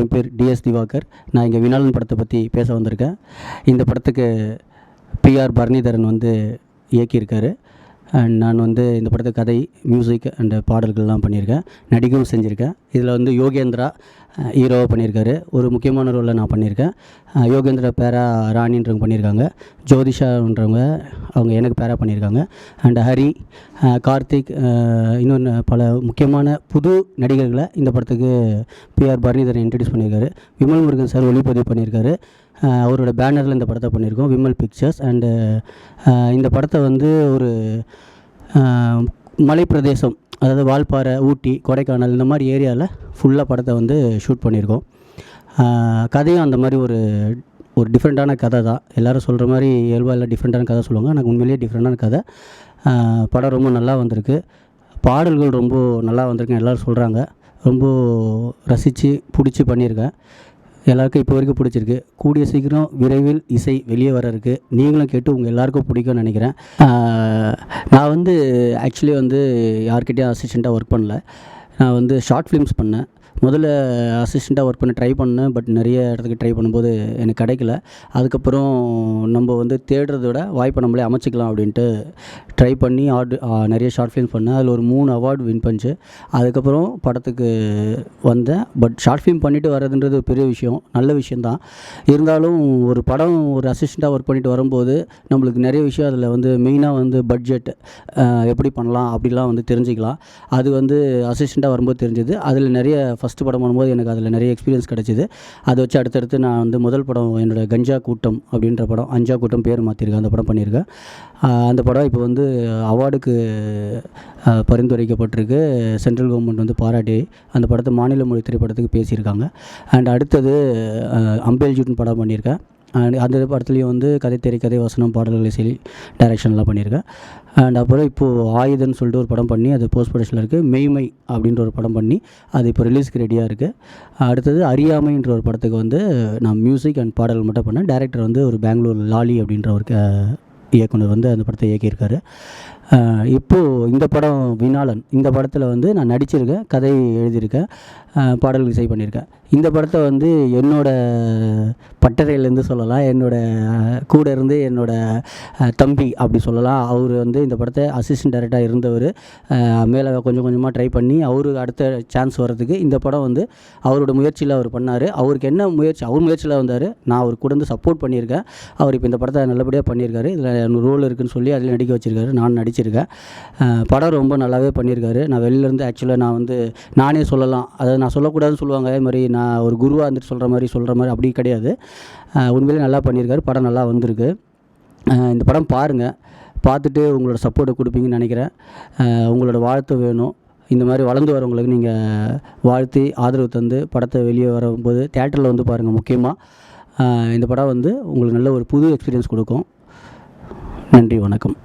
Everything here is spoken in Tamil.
என் பேர் டிஎஸ் திவாகர். நான் இங்கே வினாலன் படத்தை பற்றி பேச வந்திருக்கேன். இந்த படத்துக்கு பிஆர் பரணிதரன் வந்து இயக்கியிருக்காரு. அண்ட் நான் வந்து இந்த படத்துக்கு கதை, மியூசிக் அண்ட் பாடல்கள்லாம் பண்ணியிருக்கேன். நடிக்கவும் செஞ்சுருக்கேன். இதில் வந்து யோகேந்திரா ஹீரோவாக பண்ணியிருக்காரு. ஒரு முக்கியமான ரோலில் நான் பண்ணியிருக்கேன். யோகேந்திரா பேரா ராணின்றவங்க பண்ணியிருக்காங்க. ஜோதிஷான்றவங்க அவங்க எனக்கு பேரா பண்ணியிருக்காங்க. அண்ட் ஹரி, கார்த்திக், இன்னொன்று பல முக்கியமான புது நடிகர்களை இந்த படத்துக்கு பிஆர் பரணிதரன் இன்ட்ரடியூஸ் பண்ணியிருக்காரு. விமல் முருகன் சார் ஒளிப்பதிவு பண்ணியிருக்காரு. அவரோட பேனரில் இந்த படத்தை பண்ணியிருக்கோம், விமல் பிக்சர்ஸ். அண்டு இந்த படத்தை வந்து ஒரு மலை பிரதேசம், அதாவது வால்பாறை, ஊட்டி, கொடைக்கானல் இந்த மாதிரி ஏரியாவில் ஃபுல்லாக படத்தை வந்து ஷூட் பண்ணியிருக்கோம். கதையும் அந்த மாதிரி ஒரு டிஃப்ரெண்ட்டான கதை தான். எல்லோரும் சொல்கிற மாதிரி இயல்பாக எல்லாம் டிஃப்ரெண்ட்டான கதை சொல்லுவாங்க. எனக்கு உண்மையிலேயே டிஃப்ரெண்ட்டான கதை. படம் ரொம்ப நல்லா வந்திருக்கு. பாடல்கள் ரொம்ப நல்லா வந்திருக்குன்னு எல்லோரும் சொல்கிறாங்க. ரொம்ப ரசித்து பிடிச்சி பண்ணியிருக்கேன். எல்லாருக்கும் இப்போ வரைக்கும் பிடிச்சிருக்கு. கூடிய சீக்கிரம் விரைவில் இசை வெளியே வர இருக்குது. நீங்களும் கேட்டு உங்கள் எல்லாேருக்கும் பிடிக்கும்னு நினைக்கிறேன். நான் வந்து ஆக்சுவலி வந்து யார்கிட்டையும் அசிஸ்டண்ட்டாக ஒர்க் பண்ணல. நான் வந்து ஷார்ட் ஃபிலிம்ஸ் பண்ணேன். முதல்ல அசிஸ்டண்ட்டாக ஒர்க் பண்ண ட்ரை பண்ணேன். பட் நிறைய இடத்துக்கு ட்ரை பண்ணும்போது எனக்கு கிடைக்கல. அதுக்கப்புறம் நம்ம வந்து தேடுறத விட வாய்ப்பை நம்மளே அமைச்சிக்கலாம் அப்படின்ட்டு ட்ரை பண்ணி நிறைய ஷார்ட் ஃபிலிம்ஸ் பண்ணேன். அதில் ஒரு 3 அவார்டு வின் பண்ணிச்சு. அதுக்கப்புறம் படத்துக்கு வந்தேன். பட் ஷார்ட் ஃபிலிம் பண்ணிவிட்டு வர்றதுன்றது ஒரு பெரிய விஷயம், நல்ல விஷயந்தான். இருந்தாலும் ஒரு படம் ஒரு அசிஸ்டண்ட்டாக ஒர்க் பண்ணிட்டு வரும்போது நம்மளுக்கு நிறைய விஷயம் அதில் வந்து மெயினாக வந்து பட்ஜெட் எப்படி பண்ணலாம் அப்படிலாம் வந்து தெரிஞ்சுக்கலாம். அது வந்து அசிஸ்டண்ட்டாக வரும்போது தெரிஞ்சது. அதில் நிறைய ஃபஸ்ட்டு படம் பண்ணும்போது எனக்கு அதில் நிறைய எக்ஸ்பீரியன்ஸ் கிடச்சிது. அதை வச்சு அடுத்தடுத்து நான் வந்து முதல் படம் என்னோடய கஞ்சா கூட்டம் அப்படின்ற படம், அஞ்சா கூட்டம் பேர் மாற்றிருக்கேன், அந்த படம் பண்ணியிருக்கேன். அந்த படம் இப்போ வந்து அவார்டுக்கு பரிந்துரைக்கப்பட்டிருக்கு. சென்ட்ரல் கவர்மெண்ட் வந்து பாராட்டி அந்த படத்தை மாநில மொழி திரைப்படத்துக்கு பேசியிருக்காங்க. அண்ட் அடுத்தது அம்பேல்ஜூட்னு படம் பண்ணியிருக்கேன். அந்த படத்துலேயும் வந்து கதை, திரைக்கதை, வசனம், பாடல்கள், இசை, டைரக்ஷன்லாம் பண்ணியிருக்கேன். அண்ட் அப்புறம் இப்போது ஆயுதன்னு சொல்லிட்டு ஒரு படம் பண்ணி அது போஸ்ட் ப்ரொடக்ஷனில் இருக்குது. மெய்மை அப்படின்ற ஒரு படம் பண்ணி அது இப்போ ரிலீஸ்க்கு ரெடியாக இருக்குது. அடுத்தது அறியாமைன்ற ஒரு படத்துக்கு வந்து நான் மியூசிக் அண்ட் பாடல்கள் மட்டும் பண்ணேன். டைரக்டர் வந்து ஒரு பெங்களூர் லாலி அப்படின்ற ஒரு இயக்குனர் வந்து அந்த படத்தை இயக்கியிருக்காரு. இப்போது இந்த படம் வினாலன், இந்த படத்தில் வந்து நான் நடிச்சிருக்கேன், கதை எழுதியிருக்கேன், பாடல்கள் இசை பண்ணியிருக்கேன். இந்த படத்தை வந்து என்னோடய பட்டறையிலேருந்து சொல்லலாம், என்னோடய கூட இருந்து என்னோடய தம்பி அப்படி சொல்லலாம். அவர் வந்து இந்த படத்தை அசிஸ்டன்ட் டைரக்டராக இருந்தவர். மேலே கொஞ்சம் கொஞ்சமாக ட்ரை பண்ணி அவருக்கு அடுத்த சான்ஸ் வர்றதுக்கு இந்த படம் வந்து அவரோட முயற்சியில் அவர் பண்ணார். அவருக்கு என்ன முயற்சி, அவர் முயற்சியில் வந்தார். நான் அவர் கூட வந்து சப்போர்ட் பண்ணியிருக்கேன். அவர் இப்போ இந்த படத்தை நல்லபடியாக பண்ணியிருக்காரு. இதில் ரோல் இருக்குதுன்னு சொல்லி அதில் நடிக்க வச்சுருக்காரு. நான் நடிச்சிருக்கேன். படம் ரொம்ப நல்லாவே பண்ணியிருக்காரு. நான் வெளிலேருந்து ஆக்சுவலாக நான் வந்து நானே சொல்லலாம், அதாவது நான் சொல்லக்கூடாதுன்னு சொல்லுவாங்க, அது மாதிரி நான் ஒரு குருவாக இருந்துட்டு சொல்கிற மாதிரி அப்படி கிடையாது. உண்மையிலே நல்லா பண்ணியிருக்காரு. படம் நல்லா வந்திருக்கு. இந்த படம் பாருங்கள், பார்த்துட்டு உங்களோட சப்போர்ட்டை கொடுப்பீங்கன்னு நினைக்கிறேன். உங்களோட வாழ்த்து வேணும். இந்த மாதிரி வளர்ந்து வரவங்களுக்கு நீங்கள் வாழ்த்தி ஆதரவு தந்து படத்தை வெளியே வரும்போது தியேட்டரில் வந்து பாருங்கள். முக்கியமாக இந்த படம் வந்து உங்களுக்கு நல்ல ஒரு புது எக்ஸ்பீரியன்ஸ் கொடுக்கும். நன்றி, வணக்கம்.